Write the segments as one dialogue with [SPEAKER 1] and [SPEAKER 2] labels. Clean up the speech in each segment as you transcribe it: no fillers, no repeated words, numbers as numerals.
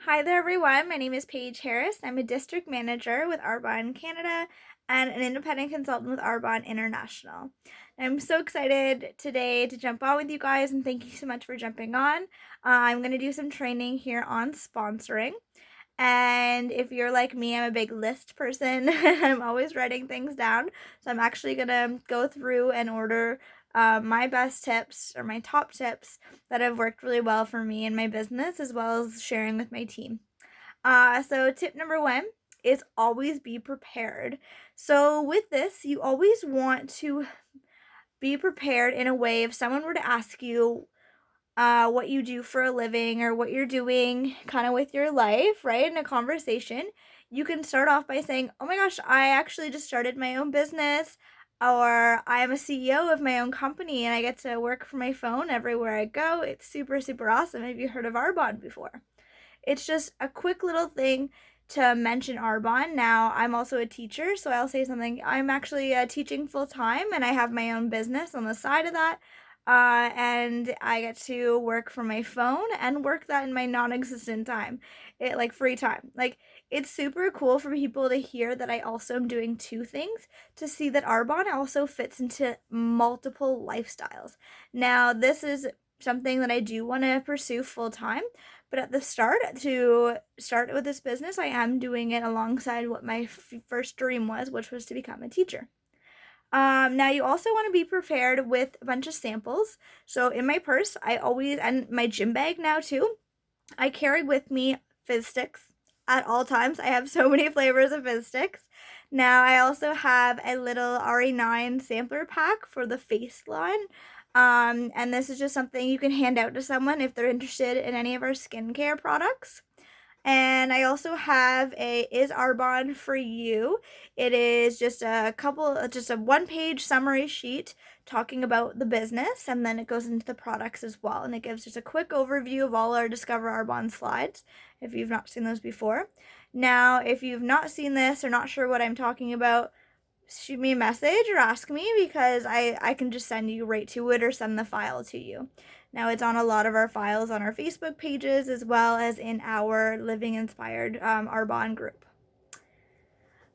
[SPEAKER 1] Hi there, everyone. My name is Paige Harris. I'm a district manager with Arbonne Canada and an independent consultant with Arbonne International. I'm so excited today to jump on with you guys, and thank you so much for jumping on. I'm going to do some training here on sponsoring. And if you're like me, I'm a big list person. I'm always writing things down. So I'm actually going to go through and order my best tips or my top tips that have worked really well for me in my business, as well as sharing with my team. So tip number one is always be prepared. So with this, you always want to be prepared in a way if someone were to ask you what you do for a living or what you're doing kind of with your life, right? In a conversation, you can start off by saying, "Oh my gosh, I actually just started my own business," or "I am a CEO of my own company and I get to work from my phone everywhere I go. It's super, super awesome. Have you heard of Arbonne before?" It's just a quick little thing to mention Arbonne. Now, I'm also a teacher, so I'll say something. I'm actually teaching full time and I have my own business on the side of that. And I get to work from my phone and work that in my non-existent time, it like free time. Like it's super cool for people to hear that I also am doing two things, to see that Arbonne also fits into multiple lifestyles. Now, this is something that I do want to pursue full time, but at the start, to start with this business, I am doing it alongside what my first dream was, which was to become a teacher. Now you also want to be prepared with a bunch of samples. So in my purse, I always, and my gym bag now too, I carry with me fizz sticks at all times. I have so many flavors of fizz sticks. Now I also have a little RE9 sampler pack for the face line. And this is just something you can hand out to someone if they're interested in any of our skincare products. And I also have a Is Arbonne for You. It is just a one-page summary sheet talking about the business, and then it goes into the products as well. And it gives just a quick overview of all our Discover Arbonne slides, if you've not seen those before. Now, if you've not seen this or not sure what I'm talking about, shoot me a message or ask me, because I can just send you right to it or send the file to you. Now, it's on a lot of our files on our Facebook pages as well as in our Living Inspired Arbonne group.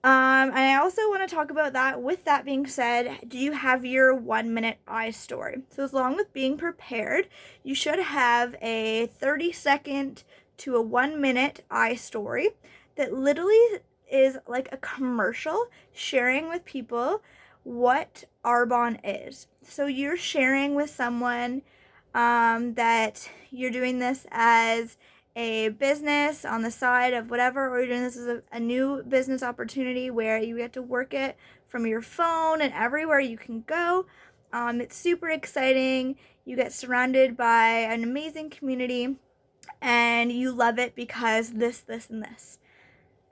[SPEAKER 1] And I also want to talk about that. With that being said, do you have your 1 minute I story? So, as long with being prepared, you should have a 30-second to a 1 minute I story that literally is like a commercial sharing with people what Arbonne is. So, you're sharing with someone that you're doing this as a business on the side of whatever, or you're doing this as a new business opportunity where you get to work it from your phone and everywhere you can go. It's super exciting. You get surrounded by an amazing community and you love it because this, and this.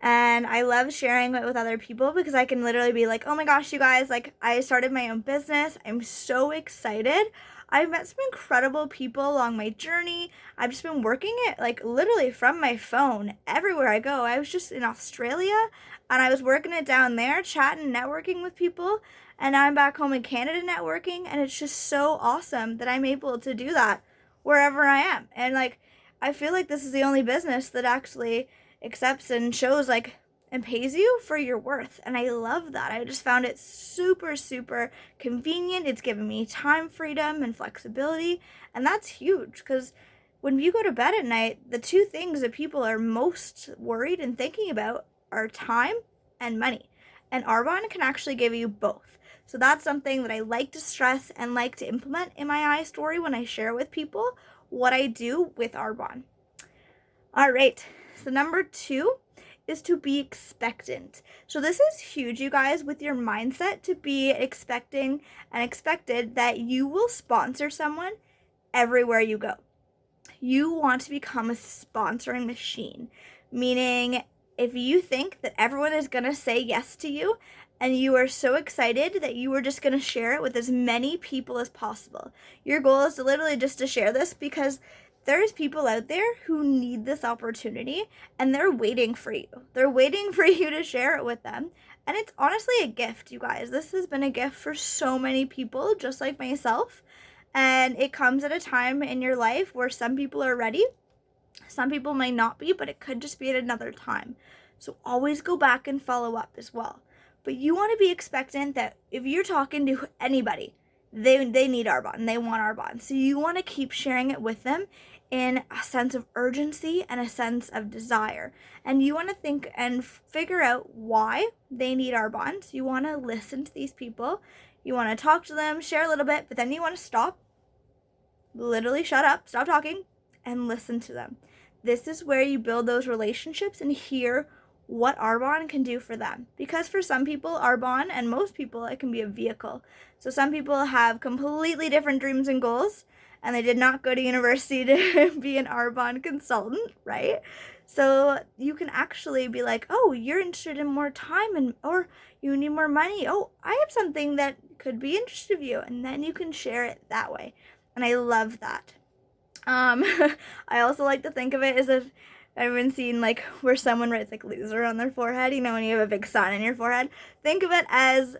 [SPEAKER 1] And I love sharing it with other people because I can literally be like, "Oh my gosh, you guys, like I started my own business. I'm so excited. I've met some incredible people along my journey. I've just been working it like literally from my phone everywhere I go. I was just in Australia and I was working it down there, chatting, networking with people. And now I'm back home in Canada networking. And it's just so awesome that I'm able to do that wherever I am. And like, I feel like this is the only business that actually accepts and shows like and pays you for your worth. And I love that. I just found it super, super convenient. It's given me time freedom and flexibility. And that's huge because when you go to bed at night, the two things that people are most worried and thinking about are time and money. And Arbonne can actually give you both. So that's something that I like to stress and like to implement in my I story when I share with people what I do with Arbonne. All right. So number two is to be expectant. So this is huge, you guys, with your mindset to be expecting and expected that you will sponsor someone everywhere you go. You want to become a sponsoring machine, meaning if you think that everyone is going to say yes to you and you are so excited that you are just going to share it with as many people as possible. Your goal is to literally just to share this because there's people out there who need this opportunity and they're waiting for you. They're waiting for you to share it with them. And it's honestly a gift, you guys. This has been a gift for so many people, just like myself. And it comes at a time in your life where some people are ready Some people might not be, but it could just be at another time. So always go back and follow up as well. But you want to be expectant that if you're talking to anybody, they need Arbonne and they want Arbonne. So you want to keep sharing it with them in a sense of urgency and a sense of desire. And you want to think and figure out why they need Arbonne. So you want to listen to these people. You want to talk to them, share a little bit, but then you want to stop, literally shut up, stop talking, and listen to them. This is where you build those relationships and hear what Arbonne can do for them. Because for some people, Arbonne, and most people, it can be a vehicle. So some people have completely different dreams and goals, and they did not go to university to be an Arbonne consultant, right? So you can actually be like, oh, you're interested in more time, or you need more money. Oh, I have something that could be interested of you. And then you can share it that way. And I love that. I also like to think of it as if I've been seeing like where someone writes like loser on their forehead, when you have a big sign on your forehead. Think of it as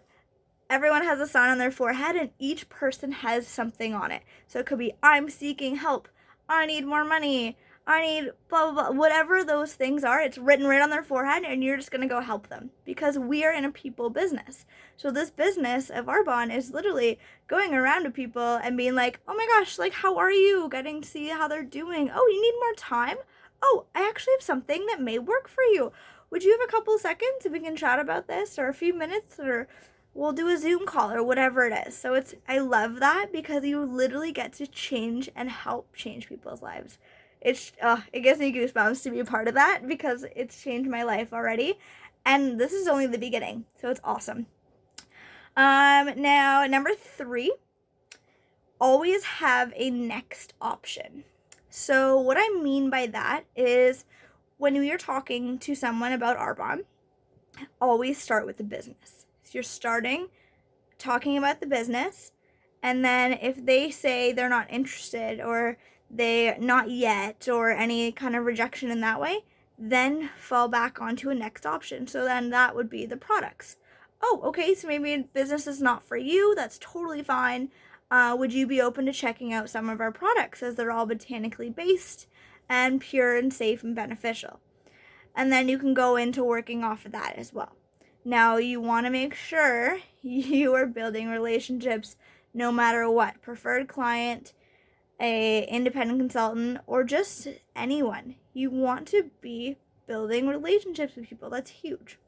[SPEAKER 1] everyone has a sign on their forehead and each person has something on it. So it could be, I'm seeking help, I need more money, I need blah, blah, blah. Whatever those things are, it's written right on their forehead and you're just going to go help them because we are in a people business. So this business of Arbonne is literally going around to people and being like, oh my gosh, like, how are you? Getting to see how they're doing. Oh, you need more time? Oh, I actually have something that may work for you. Would you have a couple seconds if we can chat about this, or a few minutes, or we'll do a Zoom call or whatever it is. So I love that because you literally get to change and help change people's lives. It gives me goosebumps to be a part of that because it's changed my life already. And this is only the beginning. So it's awesome. Now, number 3, always have a next option. So what I mean by that is when you're talking to someone about Arbonne, always start with the business. So you're starting talking about the business, and then if they say they're not interested or they not yet or any kind of rejection in that way, then fall back onto a next option. So then that would be the products. Oh, okay, so maybe business is not for you. That's totally fine. Would you be open to checking out some of our products as they're all botanically based and pure and safe and beneficial? And then you can go into working off of that as well. Now, you want to make sure you are building relationships no matter what. Preferred client, a independent consultant, or just anyone. You want to be building relationships with people. That's huge.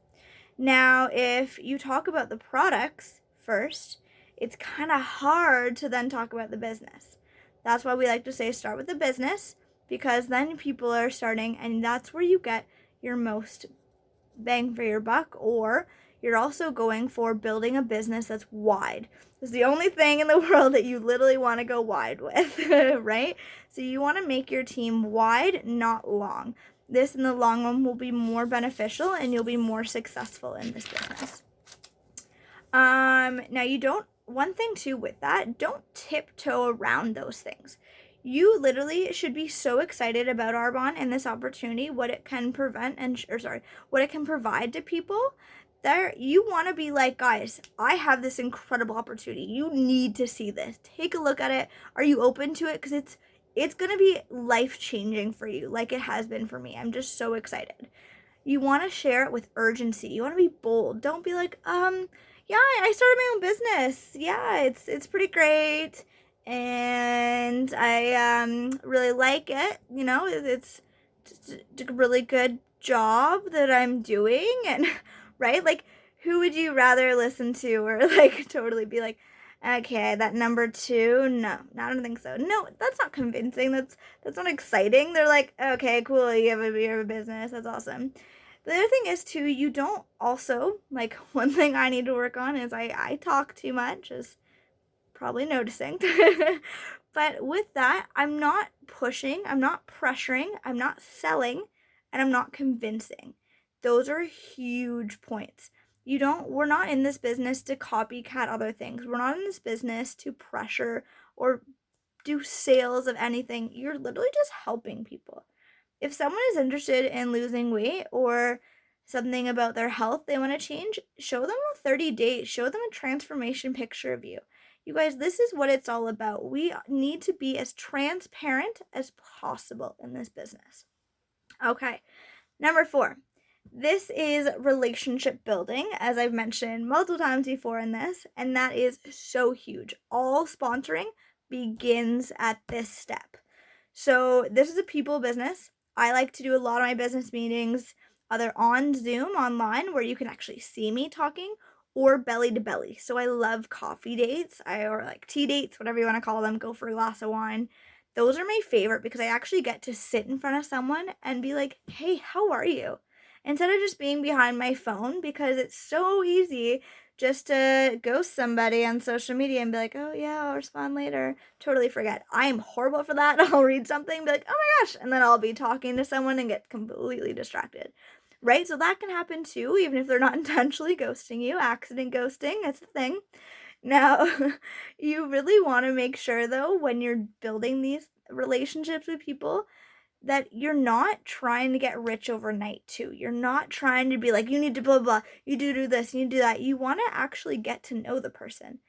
[SPEAKER 1] Now, if you talk about the products first, it's kind of hard to then talk about the business. That's why we like to say start with the business, because then people are starting, and that's where you get your most bang for your buck, or you're also going for building a business that's wide. It's the only thing in the world that you literally want to go wide with, right? So you want to make your team wide, not long. This in the long run will be more beneficial and you'll be more successful in this business. Now one thing too with that, don't tiptoe around those things. You literally should be so excited about Arbonne and this opportunity, what it can what it can provide to people. You want to be like, guys, I have this incredible opportunity. You need to see this. Take a look at it. Are you open to it? Because it's going to be life-changing for you, like it has been for me. I'm just so excited. You want to share it with urgency. You want to be bold. Don't be like, yeah, I started my own business. Yeah, it's pretty great. And I really like it. It's just a really good job that I'm doing, and right, like, who would you rather listen to, or like totally be like, okay, that number 2, no, I don't think so. No, that's not convincing. That's not exciting. They're like, okay, cool, you have a business, that's awesome. The other thing is too, you don't also, like, one thing I need to work on is I talk too much, as probably noticing. But with that, I'm not pushing, I'm not pressuring, I'm not selling, and I'm not convincing. Those are huge points. We're not in this business to copycat other things. We're not in this business to pressure or do sales of anything. You're literally just helping people. If someone is interested in losing weight or something about their health they want to change, show them a 30 days, show them a transformation picture of you. You guys, this is what it's all about. We need to be as transparent as possible in this business. Okay, number 4. This is relationship building, as I've mentioned multiple times before in this, and that is so huge. All sponsoring begins at this step. So this is a people business. I like to do a lot of my business meetings either on Zoom online where you can actually see me talking, or belly to belly. So I love coffee dates, or like tea dates, whatever you want to call them, go for a glass of wine. Those are my favorite because I actually get to sit in front of someone and be like, hey, how are you? Instead of just being behind my phone, because it's so easy just to ghost somebody on social media and be like, oh yeah, I'll respond later. Totally forget. I am horrible for that. I'll read something, be like, oh my gosh, and then I'll be talking to someone and get completely distracted. Right? So that can happen too, even if they're not intentionally ghosting you. Accident ghosting, it's a thing. Now, you really want to make sure though, when you're building these relationships with people, that you're not trying to get rich overnight too. You're not trying to be like, you need to blah, blah, you do this, you do that. You want to actually get to know the person.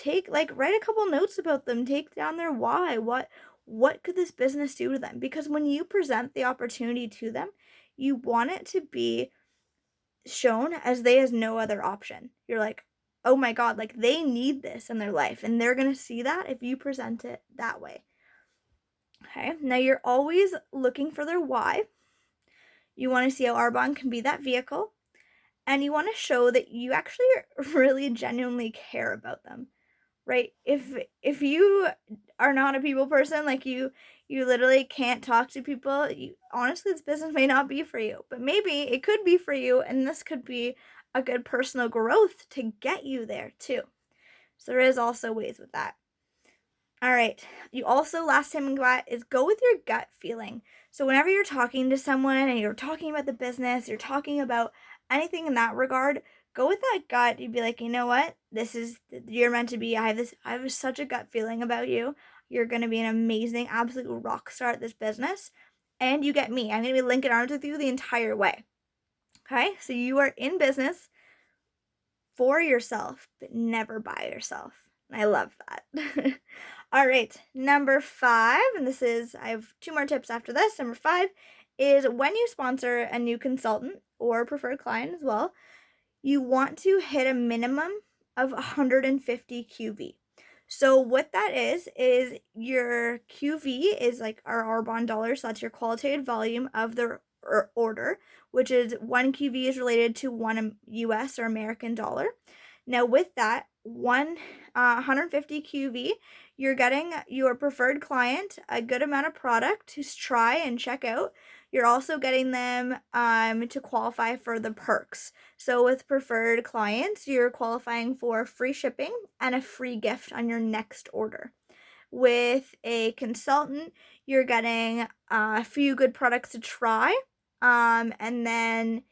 [SPEAKER 1] Write a couple notes about them, take down their why. What could this business do to them? Because when you present the opportunity to them, you want it to be shown as they has no other option. You're like, oh my God, like they need this in their life, and they're going to see that if you present it that way. Okay, now you're always looking for their why. You want to see how Arbonne can be that vehicle, and you want to show that you actually really genuinely care about them, right? If you are not a people person, like you literally can't talk to people, honestly, this business may not be for you, but maybe it could be for you, and this could be a good personal growth to get you there too. So there is also ways with that. All right. You also, last time is go with your gut feeling. So whenever you're talking to someone and you're talking about the business, you're talking about anything in that regard, go with that gut. You'd be like, you know what? You're meant to be. I have such a gut feeling about you. You're going to be an amazing, absolute rock star at this business. And you get me. I'm going to be linking arms with you the entire way. Okay? So you are in business for yourself, but never by yourself. I love that. All right, number 5, and I have 2 more tips after this. Number 5 is when you sponsor a new consultant or preferred client as well, you want to hit a minimum of 150 QV. So what that is your QV is like our Arbonne dollars. So that's your qualitative volume of the order, which is 1 QV is related to 1 US or American dollar. Now with that, 150 QV, you're getting your preferred client a good amount of product to try and check out. You're also getting them to qualify for the perks. So with preferred clients, you're qualifying for free shipping and a free gift on your next order. With a consultant, you're getting a few good products to try. And then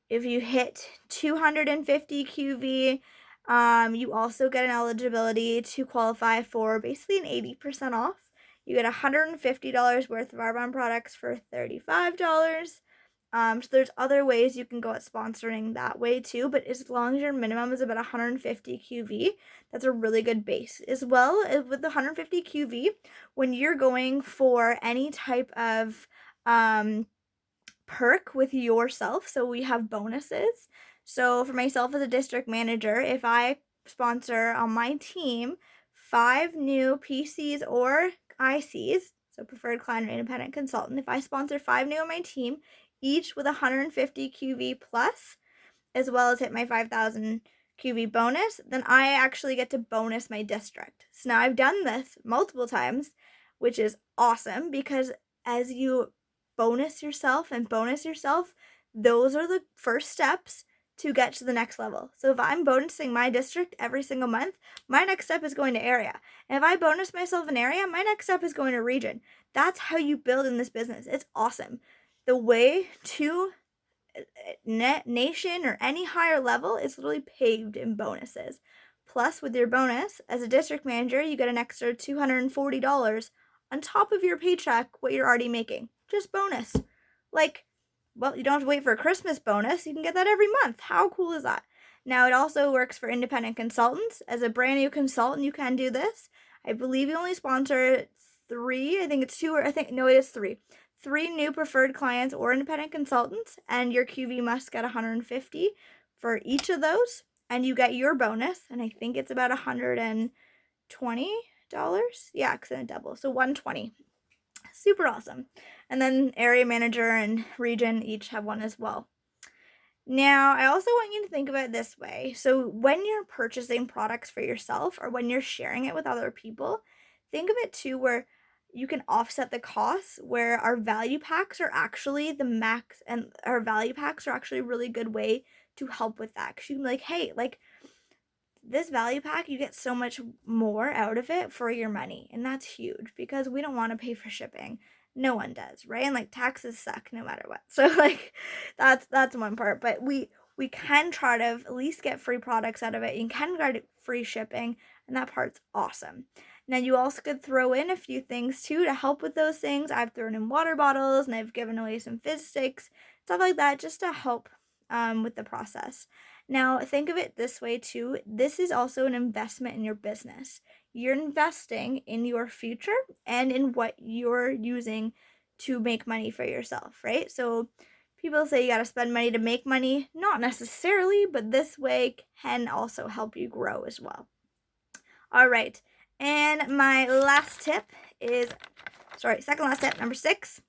[SPEAKER 1] if you hit 250 QV, you also get an eligibility to qualify for basically an 80% off. You get $150 worth of Arbonne products for $35. So there's other ways you can go at sponsoring that way too, but as long as your minimum is about 150 QV, that's a really good base. As well as with the 150 QV, when you're going for any type of perk with yourself, so we have bonuses. So for myself as a district manager, if I sponsor on my team 5 new PCs or ICs, so preferred client or independent consultant, if I sponsor 5 new on my team, each with 150 QV plus, as well as hit my 5,000 QV bonus, then I actually get to bonus my district. So now I've done this multiple times, which is awesome because as you bonus yourself, those are the first steps to get to the next level. So if I'm bonusing my district every single month, my next step is going to area. And if I bonus myself an area, my next step is going to region. That's how you build in this business. It's awesome. The way to nation or any higher level is literally paved in bonuses. Plus, with your bonus, as a district manager, you get an extra $240 on top of your paycheck, what you're already making. Just bonus. Well, you don't have to wait for a Christmas bonus. You can get that every month. How cool is that? Now, it also works for independent consultants. As a brand new consultant, you can do this. I believe you only sponsor 3, I think it's 2, or it is 3. 3 new preferred clients or independent consultants, and your QV must get 150 for each of those, and you get your bonus, and I think it's about $120. Yeah, because then it doubles, so 120. Super awesome. And then area manager and region each have one as well. Now, I also want you to think about it this way. So when you're purchasing products for yourself or when you're sharing it with other people, think of it too where you can offset the costs, where our value packs are actually the max, and our value packs are actually a really good way to help with that. Because you can be like, hey, like this value pack, you get so much more out of it for your money. And that's huge because we don't want to pay for shipping. No one does, right? And like taxes suck no matter what. So like that's one part. But we can try to at least get free products out of it. You can get free shipping, and that part's awesome. Now you also could throw in a few things too to help with those things. I've thrown in water bottles and I've given away some fizz sticks, stuff like that, just to help with the process. Now think of it this way too. This is also an investment in your business. You're investing in your future and in what you're using to make money for yourself, right? So people say you got to spend money to make money. Not necessarily, but this way can also help you grow as well. All right. And my last tip is, second last tip, number 6,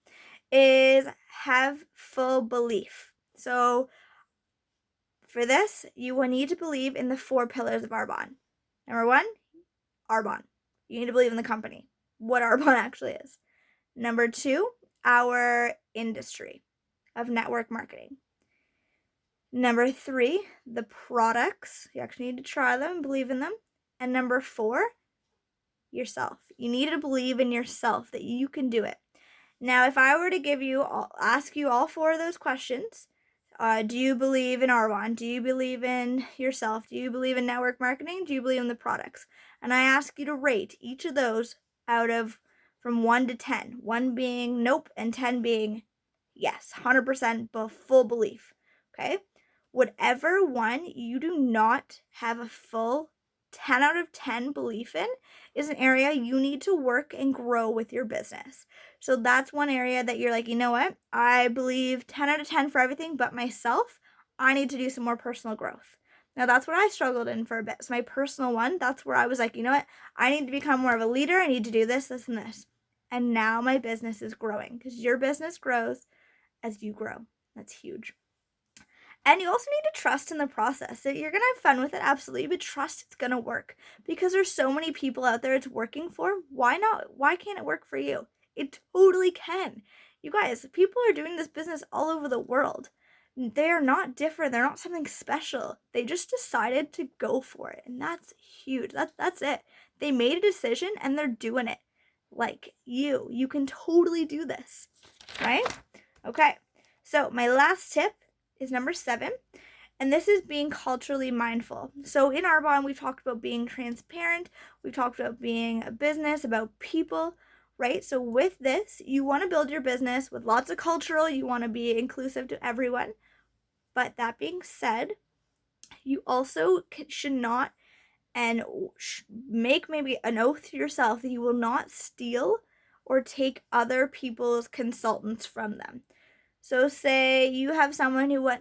[SPEAKER 1] is have full belief. So for this, you will need to believe in the 4 pillars of Arbonne. Number 1, Arbonne. You need to believe in the company, what Arbonne actually is. Number 2, our industry of network marketing. Number 3, the products. You actually need to try them and believe in them. And number 4, yourself. You need to believe in yourself that you can do it. Now, if I were to ask you all 4 of those questions, do you believe in Arbonne? Do you believe in yourself? Do you believe in network marketing? Do you believe in the products? And I ask you to rate each of those from 1 to 10. 1 being nope and 10 being yes, 100% full belief. Okay? Whatever one you do not have a full 10 out of 10 belief in is an area you need to work and grow with your business. So that's one area that you're like, you know what? I believe 10 out of 10 for everything but myself. I need to do some more personal growth. Now that's what I struggled in for a bit. So my personal one, that's where I was like, you know what? I need to become more of a leader. I need to do this, this, and this. And now my business is growing because your business grows as you grow. That's huge. And you also need to trust in the process. That you're going to have fun with it, absolutely, but trust it's going to work. Because there's so many people out there it's working for. Why not? Why can't it work for you? It totally can. You guys, people are doing this business all over the world. They are not different. They're not something special. They just decided to go for it. And that's huge. That's it. They made a decision and they're doing it. Like you can totally do this. Right? Okay. So my last tip is number 7, and this is being culturally mindful. So in Arbonne, we've talked about being transparent, we've talked about being a business, about people, right? So with this, you want to build your business with lots of cultural, you want to be inclusive to everyone. But that being said, you also should not and make maybe an oath to yourself that you will not steal or take other people's consultants from them. So say you have someone who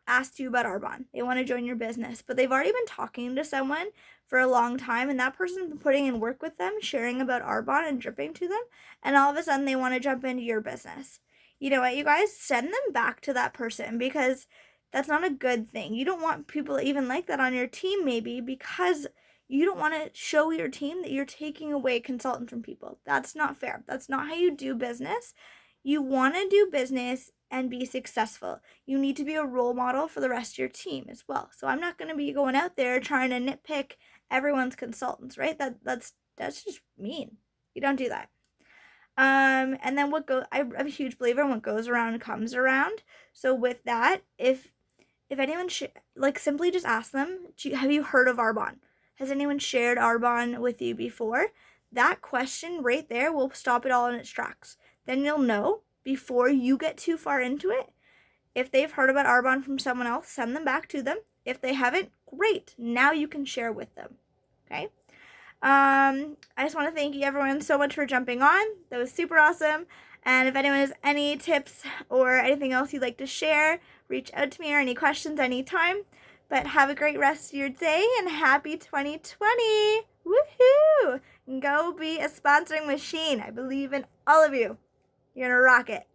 [SPEAKER 1] asked you about Arbonne. They want to join your business, but they've already been talking to someone for a long time, and that person's been putting in work with them, sharing about Arbonne and dripping to them, and all of a sudden they want to jump into your business. You know what, you guys? Send them back to that person because that's not a good thing. You don't want people even like that on your team maybe because you don't want to show your team that you're taking away consultants from people. That's not fair. That's not how you do business. You want to do business and be successful. You need to be a role model for the rest of your team as well. So I'm not going to be going out there trying to nitpick everyone's consultants, right? That's just mean. You don't do that. And then I'm a huge believer in what goes around comes around. So with that, if anyone simply just ask them, have you heard of Arbonne? Has anyone shared Arbonne with you before? That question right there will stop it all in its tracks. Then you'll know before you get too far into it. If they've heard about Arbonne from someone else, send them back to them. If they haven't, great. Now you can share with them. Okay? I just want to thank you everyone so much for jumping on. That was super awesome. And if anyone has any tips or anything else you'd like to share, reach out to me or any questions anytime. But have a great rest of your day and happy 2020. Woohoo! Go be a sponsoring machine. I believe in all of you. You're going to rock it.